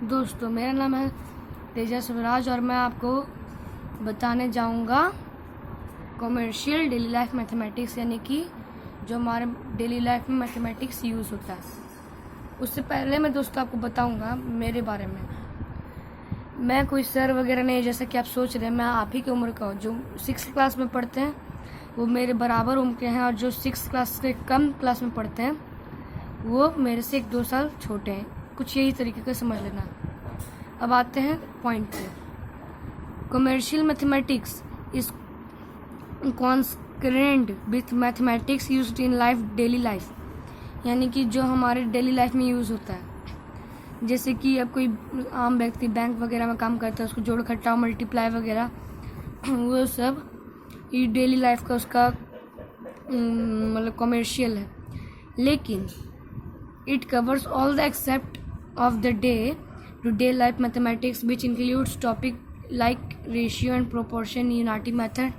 दोस्तों, मेरा नाम है तेजस स्वराज और मैं आपको बताने जाऊंगा कॉमर्शियल डेली लाइफ मैथमेटिक्स, यानी कि जो हमारे डेली लाइफ में मैथमेटिक्स यूज़ होता है। उससे पहले मैं दोस्तों आपको बताऊंगा मेरे बारे में। मैं कोई सर वगैरह नहीं, जैसा कि आप सोच रहे हैं। मैं आप ही की उम्र का हूँ। जो 6th क्लास में पढ़ते हैं वो मेरे बराबर उम्र के हैं, और जो 6th क्लास से कम क्लास में पढ़ते हैं वो मेरे से 1-2 साल छोटे हैं। कुछ यही तरीके का समझ लेना। अब आते हैं पॉइंट पे। Commercial mathematics is concurrent with mathematics used in daily life, यानी कि जो हमारे डेली लाइफ में यूज़ होता है। जैसे कि अब कोई आम व्यक्ति बैंक वगैरह में काम करता है, उसको जोड़ घटाव मल्टीप्लाई वगैरह वो सब ये डेली लाइफ का उसका मतलब कॉमर्शियल है। लेकिन it covers all the except of the day to day life mathematics, which includes topic like ratio and proportion, unity method,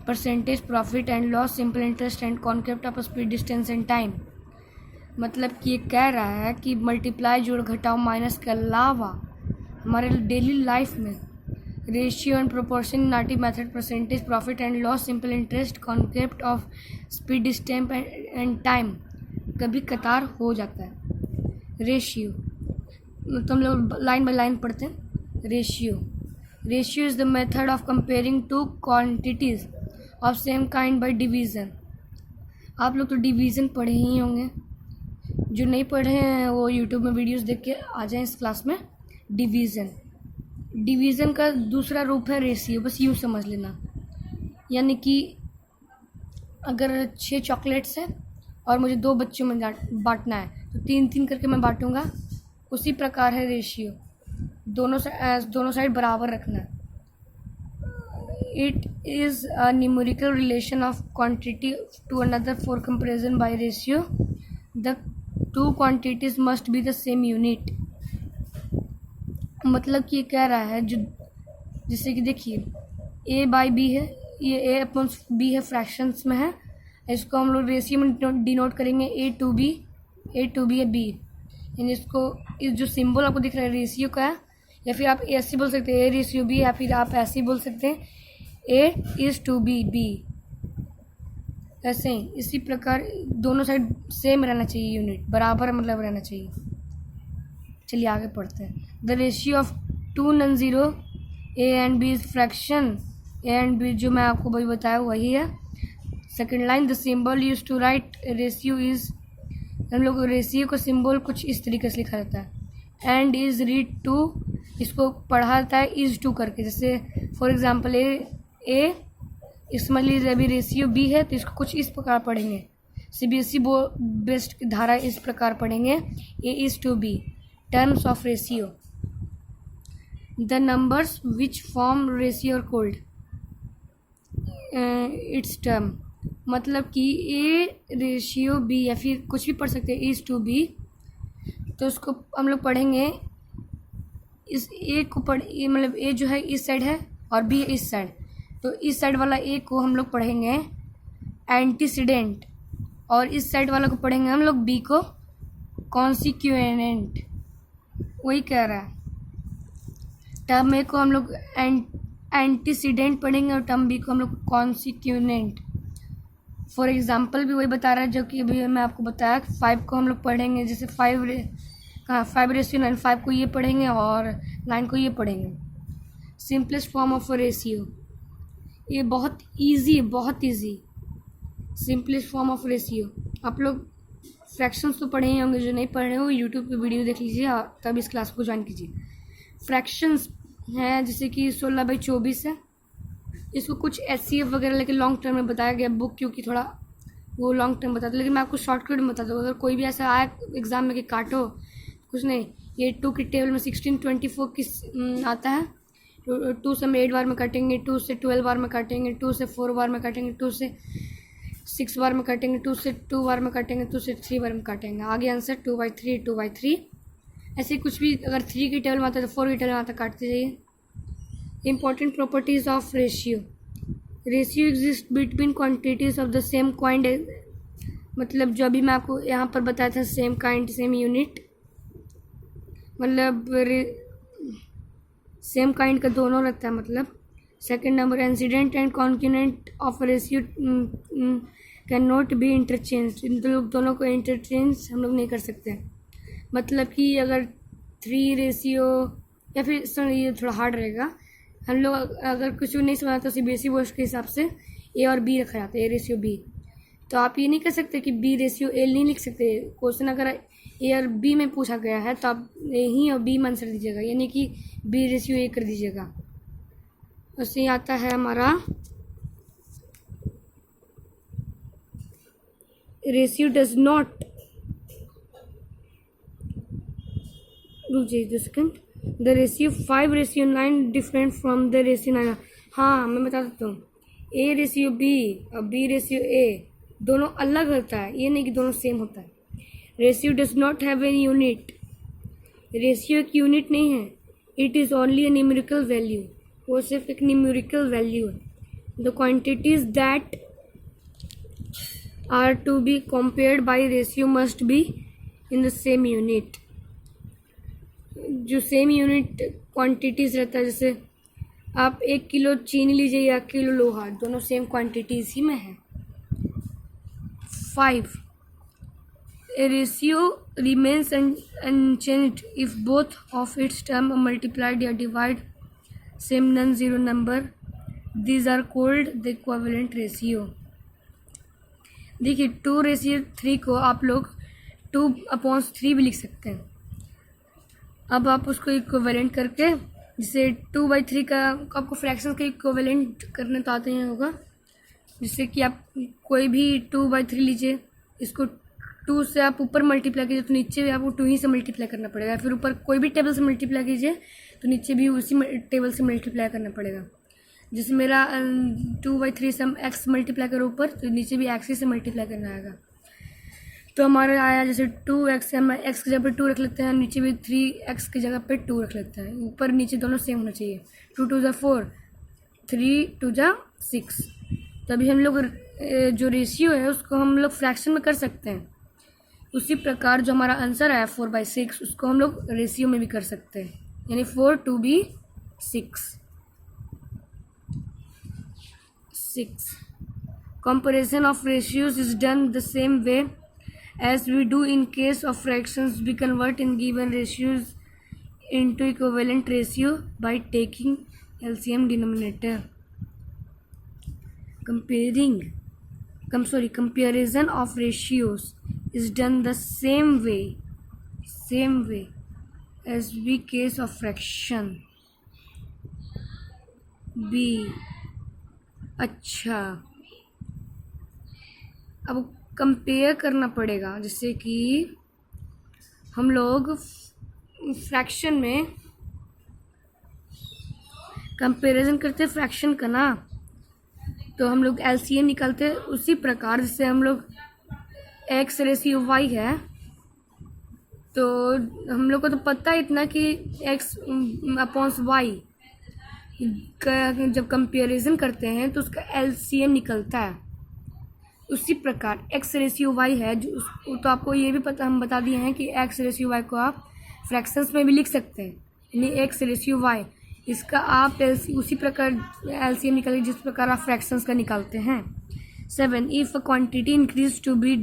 percentage, profit and loss, simple interest and concept of speed, distance and time। मतलब कि ये कह रहा है कि multiply, जोड़ घटाव, minus के अलावा हमारे डेली लाइफ में ratio and proportion, unity method, percentage, profit and loss, simple interest, concept of speed, distance and time कभी कतार हो जाता है। रेशियो तो हम लोग लाइन बाय लाइन पढ़ते हैं। Ratio is the method of comparing two quantities of same kind by division. आप लोग तो डिवीज़न पढ़े ही होंगे। जो नहीं पढ़े हैं वो यूट्यूब में वीडियोस देख के आ जाएं इस क्लास में। डिवीज़न का दूसरा रूप है रेशियो। बस यूँ समझ लेना, यानी कि अगर 6 चॉकलेट्स हैं और मुझे 2 बच्चों में बांटना है तो 3-3 करके मैं बांटूंगा। उसी प्रकार है रेशियो, दोनों साइड बराबर रखना। It is a numerical relation of quantity to another for comparison by ratio. The 2 quantities must be the same unit. मतलब कि ये कह रहा है, जो जैसे कि देखिए a बाई बी है, ये a अपॉन बी है, फ्रैक्शंस में है। इसको हम लोग रेशियो में डिनोट करेंगे a टू बी है b। यानी इसको इस जो सिंबल आपको दिख रहा है रेशियो का है, या फिर आप ऐसे बोल सकते हैं a रेशियो b, या फिर आप ऐसे ही बोल सकते हैं a is to B b। ऐसे ही इसी प्रकार दोनों साइड सेम रहना चाहिए, यूनिट बराबर मतलब रहना चाहिए। चलिए आगे पढ़ते हैं। The ratio of 2 non zero a and b is fraction. a and b जो मैं आपको वही बताया वही है। Second line, the symbol use to write ratio is, हम लोग रेशियो का सिंबल कुछ इस तरीके से लिखा जाता है। एंड इज़ रीड टू, इसको पढ़ा जाता है इज़ टू करके। जैसे फॉर एग्जांपल ए समझ लीजिए अभी रेशियो बी है तो इसको कुछ इस प्रकार पढ़ेंगे। CBSE बेस्ड धारा इस प्रकार पढ़ेंगे, A is to B, terms of ratio. The numbers which form ratio are called its term. मतलब कि ए रेशियो बी, या फिर कुछ भी पढ़ सकते हैं इज़ टू बी, तो उसको हम लोग पढ़ेंगे इस ए को मतलब ए जो है इस साइड है और बी इस साइड, तो इस साइड वाला ए को हम लोग पढ़ेंगे एंटीसीडेंट, और इस साइड वाला को पढ़ेंगे हम लोग बी को कॉन्सिक्वेंट। वही कह रहा है। टर्म ए को हम लोग एंटीसीडेंट पढ़ेंगे और टर्म बी को हम लोग कॉन्सिक्वेंट। फॉर एग्जाम्पल भी वही बता रहा है जो कि अभी मैं आपको बताया। 5 को हम लोग पढ़ेंगे, जैसे 5:9, 5 को ये पढ़ेंगे और 9 को ये पढ़ेंगे। सिंपलेस्ट फॉर्म ऑफ रेशियो, ये बहुत easy simplest form of ratio. आप लोग फ्रैक्शंस तो पढ़े ही होंगे, जो नहीं पढ़े हो यूट्यूब पे वीडियो देख लीजिए और तब इस क्लास को ज्वाइन कीजिए। फ्रैक्शंस हैं जैसे कि 16/24 है। इसको कुछ SCF वगैरह लेकिन लॉन्ग टर्म में बताया गया बुक, क्योंकि थोड़ा वो लॉन्ग टर्म बताता है। लेकिन मैं आपको शॉर्टकट में बताता हूँ। अगर कोई भी ऐसा आए एग्जाम में कि काटो, कुछ नहीं, ये 2 की टेबल में 16/24 किस आता है। 2 से हम 8 बार में काटेंगे, 2 से 12 बार में काटेंगे, 2 से 4 बार में काटेंगे, 2 से 6 बार में काटेंगे, 2 से 2 बार में काटेंगे, 2 से 3 बार में काटेंगे। आगे आंसर 2/3। ऐसे कुछ भी अगर 3 की टेबल में आता है तो 4 की टेबल में आता है, काटते जाइए। Important properties of ratio. Ratio exists between quantities of the same kind। मतलब जो अभी मैं आपको यहाँ पर बताया था, सेम काइंड सेम यूनिट, मतलब सेम काइंड का दोनों रहता है मतलब। Second number, incident and consequent of ratio can not be interchange. इन दोनों को इंटरचेंज हम लोग नहीं कर सकते। मतलब कि अगर 3 रेशियो या फिर सॉरी ये थोड़ा हार्ड रहेगा। हम लोग अगर कुछ भी नहीं समझा तो सीबीएसई बोर्ड के हिसाब से ए और बी रखा जाता है, ए रेशियो बी। तो आप ये नहीं कर सकते कि बी रेशियो ए नहीं लिख सकते। क्वेश्चन अगर ए और बी में पूछा गया है तो आप ए ही और बी में आंसर दीजिएगा, यानी कि बी रेशियो ए कर दीजिएगा। उससे आता है हमारा रेशियो डज नॉट, रुकिए 2 second, the ratio 5:9 different from the ratio 9। हाँ मैं बता देता हूँ, ए रेशियो बी और बी रेशियो ए दोनों अलग होता है, ये नहीं कि दोनों सेम होता है। Ratio does not have any unit, ratio एक यूनिट नहीं है, it is only a numerical value, वो सिर्फ एक न्यूमेरिकल वैल्यू है। The quantities that are to be compared by ratio must be in the same unit. जो same unit quantities रहता है, जैसे आप 1 किलो चीनी लीजिए या किलो लोहा, दोनों सेम क्वांटिटीज ही में है। 5, a ratio remains unchanged if both of its terms are multiplied or divided same non-zero number. These are called the equivalent ratio. देखिए 2:3 को आप लोग 2/3 भी लिख सकते हैं। अब आप उसको इक्विवेलेंट करके, जिसे 2/3 का आपको फ्रैक्शन का इक्विवेलेंट करने तो आते हैं होगा, जिससे कि आप कोई भी 2/3 लीजिए, इसको 2 से आप ऊपर मल्टीप्लाई कीजिए तो नीचे भी आपको 2 ही से मल्टीप्लाई करना पड़ेगा। फिर ऊपर कोई भी टेबल से मल्टीप्लाई कीजिए तो नीचे भी उसी टेबल से मल्टीप्लाई करना पड़ेगा। जैसे मेरा 2/3 से हम एक्स मल्टीप्लाई करो ऊपर तो नीचे भी एक्स ही से मल्टीप्लाई करना आएगा। तो हमारा आया जैसे 2x, हम एक्स की जगह पर 2 रख लेते हैं, नीचे भी 3x की जगह पे 2 रख लेते हैं, ऊपर नीचे दोनों सेम होना चाहिए। 2 2 4, 3 2 6। तभी हम लोग जो रेशियो है उसको हम लोग फ्रैक्शन में कर सकते हैं। उसी प्रकार जो हमारा आंसर आया 4/6, उसको हम लोग रेशियो में भी कर सकते हैं, यानी 4 2 भी 6। Comparison of ratios is done the same way as we do in case of fractions. We convert in given ratios into equivalent ratio by taking LCM denominator. Comparison of ratios is done the same way as we case of fraction. B अच्छा, अब compare करना पड़ेगा, जैसे कि हम लोग fraction में comparison करते फ्रैक्शन का ना, तो हम लोग एलसीएम निकालते उसी प्रकार। जैसे हम लोग एक्स रेशियो वाई है, तो हम लोग को तो पता है इतना कि एक्स अपॉन वाई का जब कंपैरिजन करते हैं तो उसका एलसीएम निकलता है। उसी प्रकार एक्स रेशियो वाई है जो तो आपको ये भी पता, हम बता दिए हैं कि एक्स रेशियो वाई को आप फ्रैक्शंस में भी लिख सकते हैं, यानी एक्स रेशियो वाई, इसका आप उसी प्रकार एलसीएम निकालिए जिस प्रकार आप फ्रैक्शंस का निकालते हैं। 7 if a quantity increase to be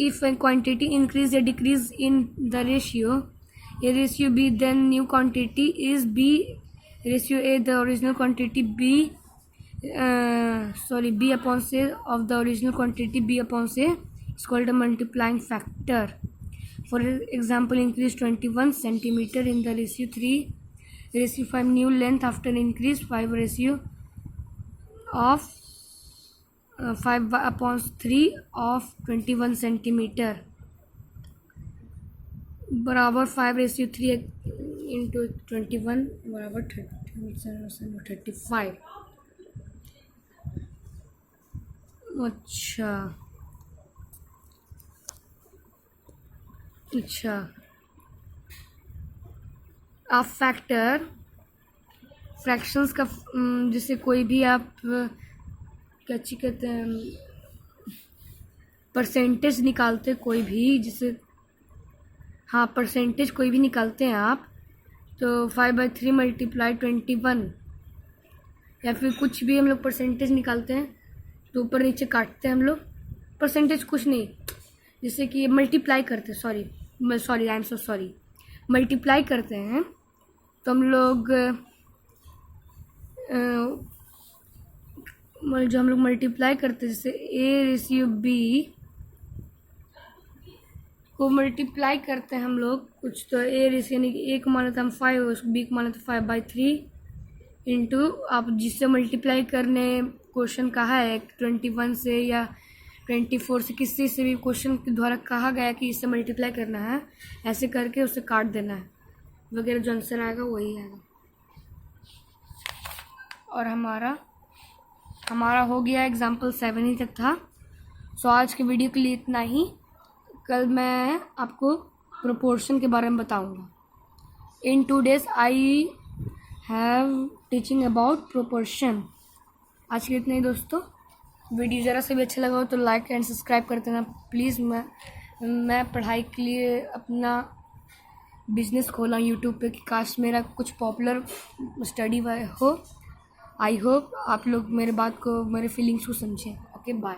if a quantity increase or decrease in the ratio A ratio B, then new quantity is B ratio A, the original quantity B upon C of the original quantity B upon C is called a multiplying factor. For example, increase 21 centimeter in the ratio 3 ratio 5 new length after increase 5 ratio of 5/3 of 21 centimeter बराबर 5/3 into 21 बराबर 35। अच्छा आप fractions का जैसे कोई भी आप क्या कहते हैं परसेंटेज निकालते, कोई भी जैसे हाँ, परसेंटेज कोई भी निकालते हैं आप तो 5/3 मल्टीप्लाई 21, या फिर कुछ भी हम लोग परसेंटेज निकालते हैं तो ऊपर नीचे काटते हैं हम लोग। परसेंटेज कुछ नहीं, जैसे कि मल्टीप्लाई करते हैं, sorry I am so sorry, multiply करते हैं तो हम लोग जो हम लोग मल्टीप्लाई करते हैं, जैसे A/B को मल्टीप्लाई करते हैं हम लोग कुछ, तो यानी कि A को माना था हम 5, उसको B को माना था 5/3 इंटू, आप जिससे मल्टीप्लाई करने क्वेश्चन कहा है 21 से या 24 से, किसी से भी क्वेश्चन के द्वारा कहा गया कि इससे मल्टीप्लाई करना है, ऐसे करके उसे काट देना है वगैरह, जो आंसर आएगा वही आएगा। और हमारा हो गया एग्जाम्पल 7 ही तक था। सो आज के वीडियो के लिए इतना ही। कल मैं आपको प्रोपोर्शन के बारे में बताऊंगा। इन 2 days I have teaching about proportion. आज के लिए इतना ही दोस्तों। वीडियो ज़रा से भी अच्छा लगा हो तो लाइक एंड सब्सक्राइब कर देना प्लीज़। मैं पढ़ाई के लिए अपना बिजनेस खोला यूट्यूब पे कि काश मेरा कुछ पॉपुलर स्टडी हो। आई होप आप लोग मेरे बात को, मेरे फीलिंग्स को समझें। Okay, bye.